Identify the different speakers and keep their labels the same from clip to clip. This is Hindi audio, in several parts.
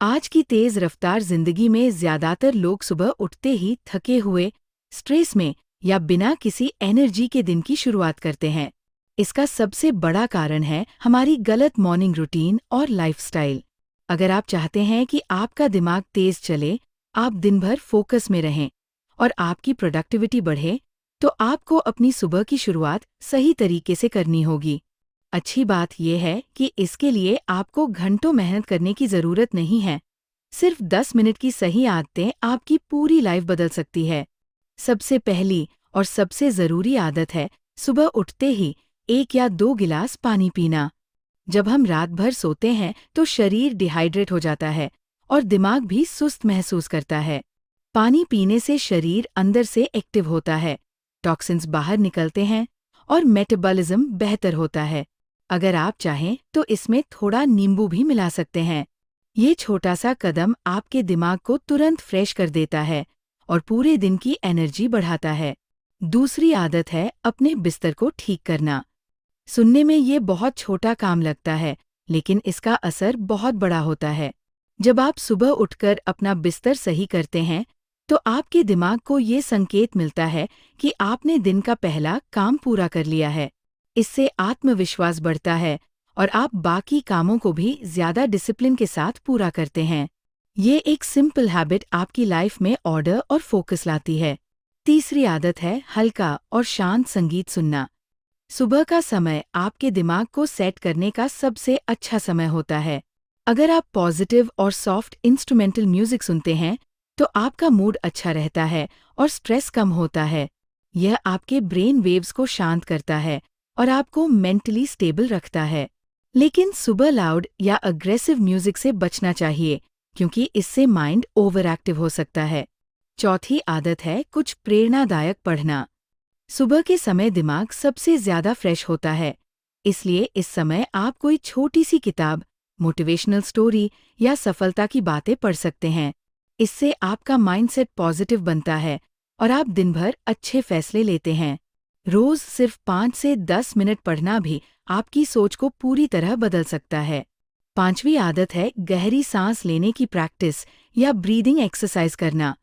Speaker 1: आज की तेज रफ्तार जिंदगी में ज्यादातर लोग सुबह उठते ही थके हुए, स्ट्रेस में या बिना किसी एनर्जी के दिन की शुरुआत करते हैं। इसका सबसे बड़ा कारण है हमारी गलत मॉर्निंग रूटीन और लाइफस्टाइल। अगर आप चाहते हैं कि आपका दिमाग तेज चले, आप दिन भर फोकस में रहें और आपकी प्रोडक्टिविटी बढ़े, तो आपको अपनी सुबह की शुरुआत सही तरीके से करनी होगी। अच्छी बात यह है कि इसके लिए आपको घंटों मेहनत करने की ज़रूरत नहीं है। सिर्फ 10 मिनट की सही आदतें आपकी पूरी लाइफ बदल सकती है। सबसे पहली और सबसे ज़रूरी आदत है सुबह उठते ही 1 या 2 गिलास पानी पीना। जब हम रात भर सोते हैं तो शरीर डिहाइड्रेट हो जाता है और दिमाग भी सुस्त महसूस करता है। पानी पीने से शरीर अंदर से एक्टिव होता है, टॉक्सिन्स बाहर निकलते हैं और मेटाबॉलिज्म बेहतर होता है। अगर आप चाहें तो इसमें थोड़ा नींबू भी मिला सकते हैं। ये छोटा सा कदम आपके दिमाग को तुरंत फ्रेश कर देता है और पूरे दिन की एनर्जी बढ़ाता है। दूसरी आदत है अपने बिस्तर को ठीक करना। सुनने में ये बहुत छोटा काम लगता है, लेकिन इसका असर बहुत बड़ा होता है। जब आप सुबह उठकर अपना बिस्तर सही करते हैं, तो आपके दिमाग को ये संकेत मिलता है कि आपने दिन का पहला काम पूरा कर लिया है। इससे आत्मविश्वास बढ़ता है और आप बाकी कामों को भी ज्यादा डिसिप्लिन के साथ पूरा करते हैं। ये एक सिंपल हैबिट आपकी लाइफ में ऑर्डर और फोकस लाती है। तीसरी आदत है हल्का और शांत संगीत सुनना। सुबह का समय आपके दिमाग को सेट करने का सबसे अच्छा समय होता है। अगर आप पॉजिटिव और सॉफ्ट इंस्ट्रूमेंटल म्यूजिक सुनते हैं, तो आपका मूड अच्छा रहता है और स्ट्रेस कम होता है। यह आपके ब्रेन वेव्स को शांत करता है और आपको मेंटली स्टेबल रखता है। लेकिन सुबह लाउड या अग्रेसिव म्यूजिक से बचना चाहिए, क्योंकि इससे माइंड ओवर एक्टिव हो सकता है। चौथी आदत है कुछ प्रेरणादायक पढ़ना। सुबह के समय दिमाग सबसे ज्यादा फ्रेश होता है, इसलिए इस समय आप कोई छोटी सी किताब, मोटिवेशनल स्टोरी या सफलता की बातें पढ़ सकते हैं। इससे आपका माइंडसेट पॉजिटिव बनता है और आप दिन भर अच्छे फैसले लेते हैं। रोज सिर्फ 5 से 10 मिनट पढ़ना भी आपकी सोच को पूरी तरह बदल सकता है। पांचवी आदत है गहरी सांस लेने की प्रैक्टिस या ब्रीदिंग एक्सरसाइज करना।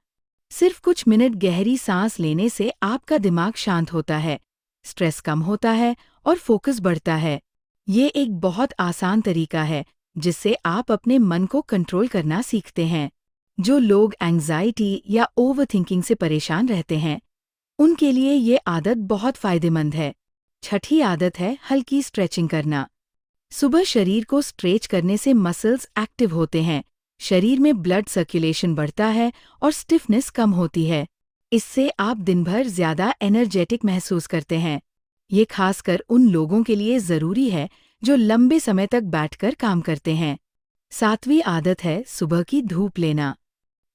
Speaker 1: सिर्फ कुछ मिनट गहरी सांस लेने से आपका दिमाग शांत होता है, स्ट्रेस कम होता है और फोकस बढ़ता है। ये एक बहुत आसान तरीका है जिससे आप अपने मन को कंट्रोल करना सीखते हैं। जो लोग एंग्जाइटी या ओवरथिंकिंग से परेशान रहते हैं, उनके लिए ये आदत बहुत फायदेमंद है। छठी आदत है हल्की स्ट्रेचिंग करना। सुबह शरीर को स्ट्रेच करने से मसल्स एक्टिव होते हैं, शरीर में ब्लड सर्कुलेशन बढ़ता है और स्टिफनेस कम होती है। इससे आप दिन भर ज्यादा एनर्जेटिक महसूस करते हैं। ये खासकर उन लोगों के लिए जरूरी है जो लंबे समय तक बैठकर काम करते हैं। सातवीं आदत है सुबह की धूप लेना।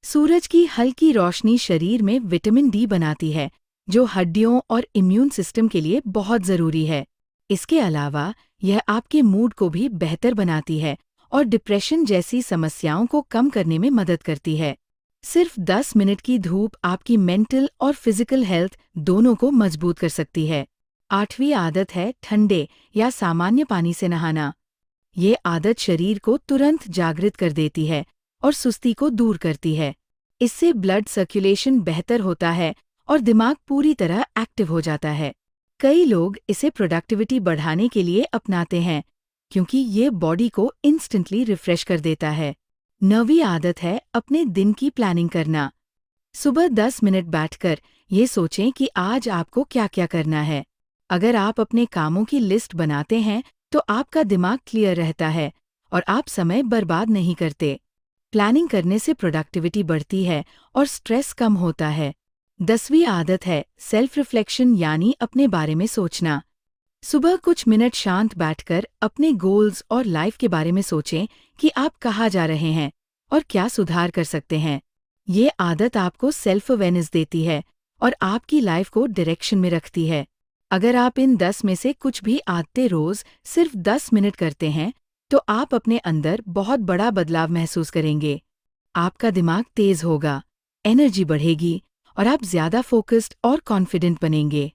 Speaker 1: सूरज की हल्की रोशनी शरीर में विटामिन डी बनाती है, जो हड्डियों और इम्यून सिस्टम के लिए बहुत जरूरी है। इसके अलावा यह आपके मूड को भी बेहतर बनाती है और डिप्रेशन जैसी समस्याओं को कम करने में मदद करती है। सिर्फ 10 मिनट की धूप आपकी मेंटल और फिजिकल हेल्थ दोनों को मजबूत कर सकती है। आठवीं आदत है ठंडे या सामान्य पानी से नहाना। ये आदत शरीर को तुरंत जागृत कर देती है और सुस्ती को दूर करती है। इससे ब्लड सर्कुलेशन बेहतर होता है और दिमाग पूरी तरह एक्टिव हो जाता है। कई लोग इसे प्रोडक्टिविटी बढ़ाने के लिए अपनाते हैं, क्योंकि ये बॉडी को इंस्टेंटली रिफ्रेश कर देता है। 9वीं आदत है अपने दिन की प्लानिंग करना। सुबह 10 मिनट बैठकर ये सोचें कि आज आपको क्या क्या करना है। अगर आप अपने कामों की लिस्ट बनाते हैं, तो आपका दिमाग क्लियर रहता है और आप समय बर्बाद नहीं करते। प्लानिंग करने से प्रोडक्टिविटी बढ़ती है और स्ट्रेस कम होता है। 10वीं आदत है सेल्फ रिफ्लेक्शन, यानी अपने बारे में सोचना। सुबह कुछ मिनट शांत बैठकर अपने गोल्स और लाइफ के बारे में सोचें कि आप कहाँ जा रहे हैं और क्या सुधार कर सकते हैं। ये आदत आपको सेल्फ अवेयरनेस देती है और आपकी लाइफ को डायरेक्शन में रखती है। अगर आप इन 10 में से कुछ भी आदतें रोज सिर्फ 10 मिनट करते हैं, तो आप अपने अंदर बहुत बड़ा बदलाव महसूस करेंगे। आपका दिमाग तेज होगा, एनर्जी बढ़ेगी और आप ज्यादा फोकस्ड और कॉन्फिडेंट बनेंगे।